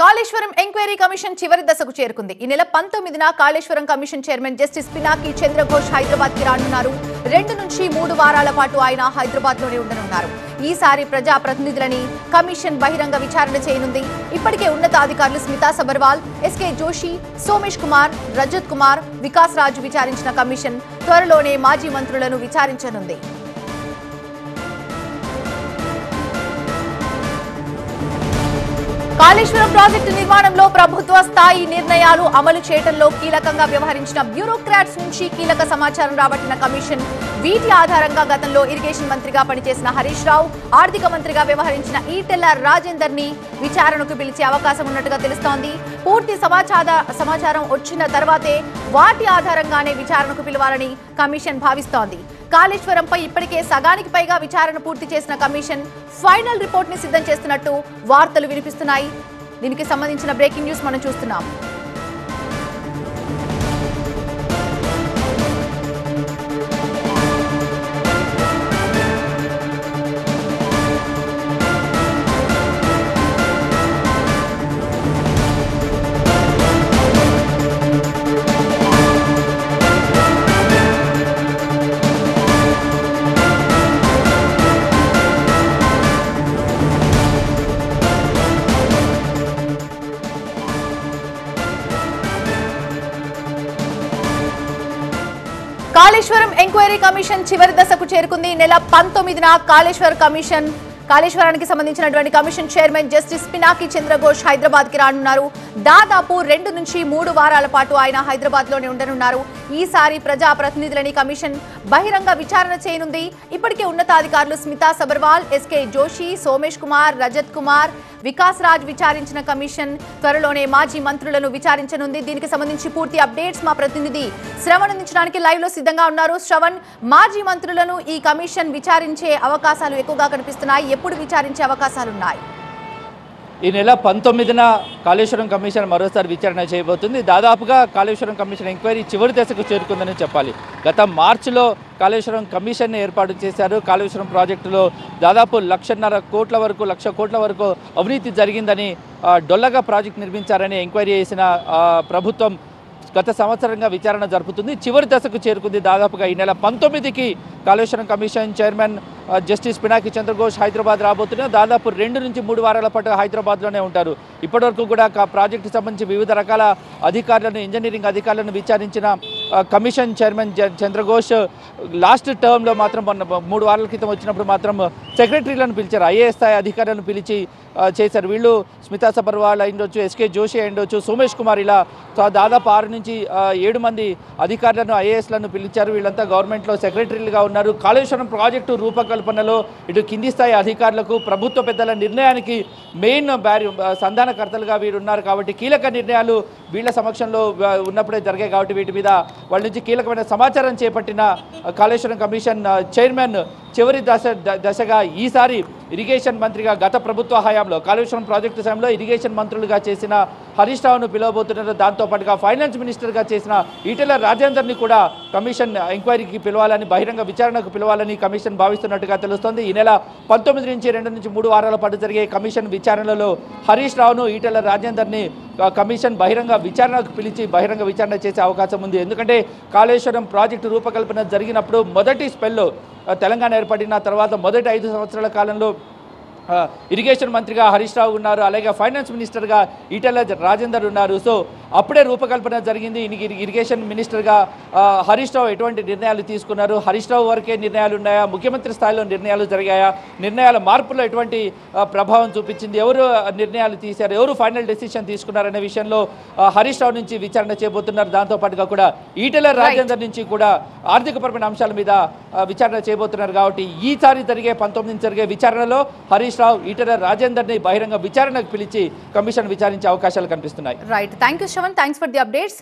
Kaleshwaram enquiry commission చివరి దశకు చేరుకుంది. ఈ నెల 19న Kaleshwaram commission chairman justice Pinaki Chandra Ghosh Hyderabad కి రానున్నారు. 2 నుంచి 3 వారాల పాటు ఆయన హైదరాబాద్ లోనే ఉండనున్నారు. ఈసారి ప్రజా ప్రతినిధులని కమిషన్ బహిరంగ విచారణ చేయనుంది. ఇప్పటికే ఉన్నతాధికారులు స్మితా సబర్వాల్, ఎస్కే జోషి, సోమేష్ కుమార్, రజత్ కుమార్, వికాస్ రాజ్ విచారించిన కమిషన్ త్వరలోనే మాజీ మంత్రులను విచారించనుంది. కాళేశ్వరం ప్రాజెక్టు నిర్మాణంలో ప్రభుత్వ స్థాయి నిర్ణయాలు అమలు చేయడంలో కీలకంగా వ్యవహరించిన బ్యూరోక్రాట్స్ నుంచి కీలక సమాచారం రాబట్టిన కమిషన్ వీటి ఆధారంగా గతంలో ఇరిగేషన్ మంత్రిగా పనిచేసిన హరీష్ రావు, ఆర్థిక మంత్రిగా వ్యవహరించిన ఈటెల రాజేందర్ ని విచారణకు పిలిచే అవకాశం ఉన్నట్టుగా తెలుస్తోంది. పూర్తి సమాచారం వచ్చిన తర్వాతే వాటి ఆధారంగానే విచారణకు పిలవాలని కమిషన్ భావిస్తోంది. కాళేశ్వరంపై ఇప్పటికే సగానికి పైగా విచారణ పూర్తి చేసిన కమిషన్ ఫైనల్ రిపోర్ట్ ని సిద్ధం చేస్తున్నట్టు వార్తలు వినిపిస్తున్నాయి. దీనికి సంబంధించిన బ్రేకింగ్ న్యూస్ మనం చూస్తున్నాం. కాళేశ్వరం ఎంక్వైరీ కమిషన్ చివరి దశకు చేరుకుంది. నెల 19న కాళేశ్వరానికి సంబంధించినటువంటి commission chairman justice Pinaki Chandra Ghosh Hyderabad కి రానున్నారు. దాదాపు 2 నుంచి 3 వారాల పాటు ఆయన హైదరాబాద్ లోనే ఉండనున్నారు. ఈసారి ప్రజా ప్రతినిధులని కమిషన్ బహిరంగ విచారణ చేయనుంది. ఇప్పటికే ఉన్నతాధికారులు స్మితా సబర్వాల్, ఎస్కే జోషి, సోమేష్ కుమార్, రజత్ కుమార్, వికాస్ రాజ్ విచారించిన కమిషన్ త్వరలోనే మాజీ మంత్రులను విచారించనుంది. దీనికి సంబంధించి పూర్తి అప్డేట్స్ మా ప్రతినిధి శ్రవణ్ అందించడానికి లైవ్ లో సిద్ధంగా ఉన్నారు. శ్రవణ్, మాజీ మంత్రులను ఈ కమిషన్ విచారించే అవకాశాలు ఎక్కువగా కనిపిస్తున్నాయి. ఎప్పుడు విచారించే అవకాశాలున్నాయి? ఈ నెల 19న కాళేశ్వరం కమిషన్ మరోసారి విచారణ చేయబోతుంది. దాదాపుగా కాళేశ్వరం కమిషన్ ఎంక్వైరీ చివరి దశకు చేరుకుందని చెప్పాలి. గత మార్చిలో కాళేశ్వరం కమిషన్ ఏర్పాటు చేశారు. కాళేశ్వరం ప్రాజెక్టులో దాదాపు 1,50,00,000 కోట్ల వరకు అవినీతి జరిగిందని, డొల్లగా ప్రాజెక్టు నిర్మించారని ఎంక్వైరీ చేసిన ప్రభుత్వం గత సంవత్సరంగా విచారణ జరుపుతుంది. చివరి దశకు చేరుకుంది. దాదాపుగా ఈ నెల 19కి Kaleshwaram commission chairman justice Pinaki Chandra Ghosh Hyderabad రాబోతున్నారు. దాదాపు 2 నుంచి 3 వారాల పాటు హైదరాబాద్లోనే ఉంటారు. ఇప్పటివరకు కూడా ప్రాజెక్టుకు సంబంధించి వివిధ రకాల అధికారులను, ఇంజనీరింగ్ అధికారులను విచారించిన కమిషన్ చైర్మన్ చంద్రఘోష్ లాస్ట్ టర్మ్లో మాత్రం 3 వారాల క్రితం వచ్చినప్పుడు మాత్రం సెక్రటరీలను పిలిచారు. ఐఏఎస్ స్థాయి అధికారులను పిలిచి చేశారు. వీళ్ళు స్మితా సబర్వాల్ అయిండొచ్చు, ఎస్కే జోషి అయిండొచ్చు, సోమేష్ కుమార్, ఇలా దాదాపు 6 నుంచి 7 మంది అధికారులను, ఐఏఎస్లను పిలిచారు. వీళ్ళంతా గవర్నమెంట్లో సెక్రటరీలుగా ఉన్నారు. కాళేశ్వరం ప్రాజెక్టు రూపకల్పనలో ఇటు కింది స్థాయి అధికారులకు, ప్రభుత్వ పెద్దల నిర్ణయానికి మెయిన్ సంధానకర్తలుగా వీరు ఉన్నారు. కాబట్టి కీలక నిర్ణయాలు వీళ్ళ సమక్షంలో ఉన్నప్పుడే జరిగాయి. కాబట్టి వీటి మీద వాళ్ళ నుంచి కీలకమైన సమాచారం చేపట్టిన కాళేశ్వరం కమిషన్ చైర్మన్ చివరి దశగా ఈసారి ఇరిగేషన్ మంత్రిగా గత ప్రభుత్వ హయాంలో కాళేశ్వరం ప్రాజెక్టు సమయంలో ఇరిగేషన్ మంత్రులుగా చేసిన హరీష్ రావును పిలవబోతున్నారు. దాంతోపాటుగా ఫైనాన్స్ మినిస్టర్గా చేసిన ఈటెల రాజేందర్ని కూడా కమిషన్ ఎంక్వైరీకి పిలవాలని, బహిరంగ విచారణకు పిలవాలని కమిషన్ భావిస్తున్నట్టుగా తెలుస్తోంది. ఈ నెల 19 నుంచి 2 నుంచి 3 వారాల పాటు జరిగే కమిషన్ విచారణలో హరీష్ రావును, ఈటెల రాజేందర్ని కమిషన్ బహిరంగ విచారణకు పిలిచి బహిరంగ విచారణ చేసే అవకాశం ఉంది. ఎందుకంటే కాళేశ్వరం ప్రాజెక్టు రూపకల్పన జరిగినప్పుడు మొదటి స్పెల్లో తెలంగాణ ఏర్పడిన తర్వాత మొదటి 5 సంవత్సరాల కాలంలో ఇరిగేషన్ మంత్రిగా హరీష్ రావు ఉన్నారు. అలాగే ఫైనాన్స్ మినిస్టర్గా ఈటెల రాజేందర్ ఉన్నారు. సో అప్పుడే రూపకల్పన జరిగింది. ఇరిగేషన్ మినిస్టర్గా హరీష్ రావు ఎటువంటి నిర్ణయాలు తీసుకున్నారు, హరీష్ రావు వరకే నిర్ణయాలు ఉన్నాయా, ముఖ్యమంత్రి స్థాయిలో నిర్ణయాలు జరిగాయా, నిర్ణయాల మార్పులో ఎటువంటి ప్రభావం చూపించింది, ఎవరు నిర్ణయాలు తీశారు, ఎవరు ఫైనల్ డెసిషన్ తీసుకున్నారనే విషయంలో హరీష్ రావు నుంచి విచారణ చేయబోతున్నారు. దాంతోపాటుగా కూడా ఈటెల రాజేందర్ నుంచి కూడా ఆర్థికపరమైన అంశాల మీద విచారణ చేయబోతున్నారు. కాబట్టి ఈసారి 19 జరిగే విచారణలో హరీష్ రావు, ఈటెల రాజేందర్ని బహిరంగ విచారణకు పిలిచి కమిషన్ విచారించే అవకాశాలు కనిపిస్తున్నాయి. Right, thank you Shravan, thanks for the updates.